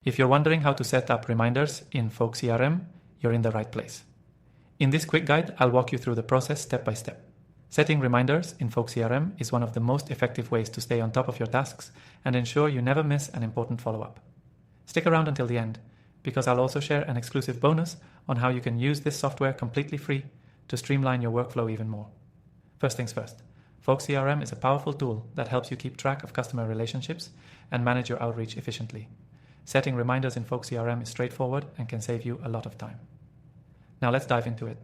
If you're wondering how to set up reminders in Folk CRM, you're in the right place. In this quick guide, I'll walk you through the process step by step. Setting reminders in Folk CRM is one of the most effective ways to stay on top of your tasks and ensure you never miss an important follow-up. Stick around until the end, because I'll also share an exclusive bonus on how you can use this software completely free to streamline your workflow even more. First things first, Folk CRM is a powerful tool that helps you keep track of customer relationships and manage your outreach efficiently. Setting reminders in Folk CRM is straightforward and can save you a lot of time. Now let's dive into it.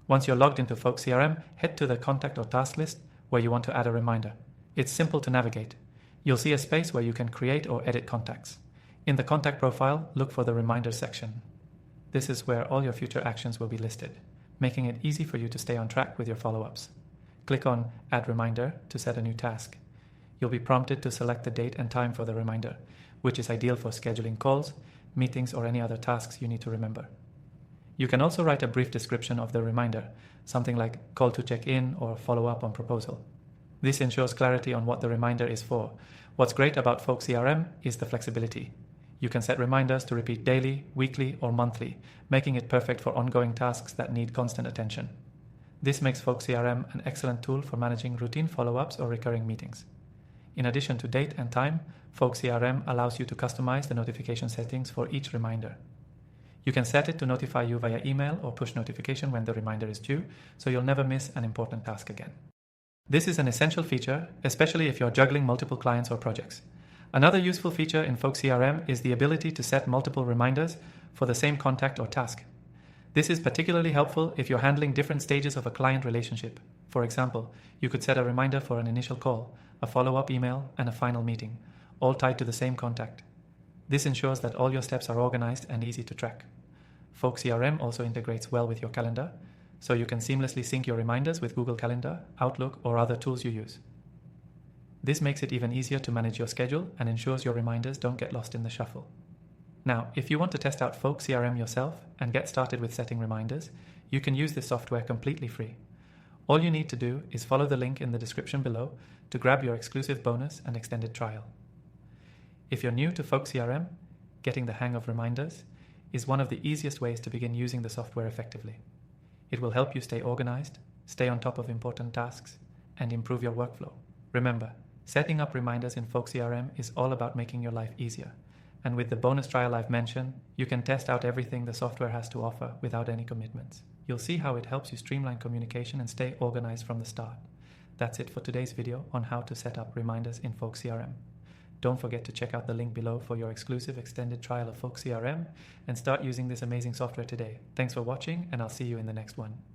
Once you're logged into Folk CRM, head to the contact or task list where you want to add a reminder. It's simple to navigate. You'll see a space where you can create or edit contacts. In the contact profile, look for the reminders section. This is where all your future actions will be listed, making it easy for you to stay on track with your follow-ups. Click on Add Reminder to set a new task. You'll be prompted to select the date and time for the reminder, which is ideal for scheduling calls, meetings, or any other tasks you need to remember. You can also write a brief description of the reminder, something like call to check in or follow up on proposal. This ensures clarity on what the reminder is for. What's great about Folk CRM is the flexibility. You can set reminders to repeat daily, weekly, or monthly, making it perfect for ongoing tasks that need constant attention. This makes Folk CRM an excellent tool for managing routine follow-ups or recurring meetings. In addition to date and time, Folk CRM allows you to customize the notification settings for each reminder. You can set it to notify you via email or push notification when the reminder is due, so you'll never miss an important task again. This is an essential feature, especially if you're juggling multiple clients or projects. Another useful feature in Folk CRM is the ability to set multiple reminders for the same contact or task. This is particularly helpful if you're handling different stages of a client relationship. For example, you could set a reminder for an initial call, a follow-up email, and a final meeting, all tied to the same contact. This ensures that all your steps are organized and easy to track. Folk CRM also integrates well with your calendar, so you can seamlessly sync your reminders with Google Calendar, Outlook, or other tools you use. This makes it even easier to manage your schedule and ensures your reminders don't get lost in the shuffle. Now, if you want to test out Folk CRM yourself and get started with setting reminders, you can use this software completely free. All you need to do is follow the link in the description below to grab your exclusive bonus and extended trial. If you're new to Folk CRM, getting the hang of reminders is one of the easiest ways to begin using the software effectively. It will help you stay organized, stay on top of important tasks, and improve your workflow. Remember, setting up reminders in Folk CRM is all about making your life easier. And with the bonus trial I've mentioned, you can test out everything the software has to offer without any commitments. You'll see how it helps you streamline communication and stay organized from the start. That's it for today's video on how to set up reminders in Folk CRM. Don't forget to check out the link below for your exclusive extended trial of Folk CRM and start using this amazing software today. Thanks for watching, and I'll see you in the next one.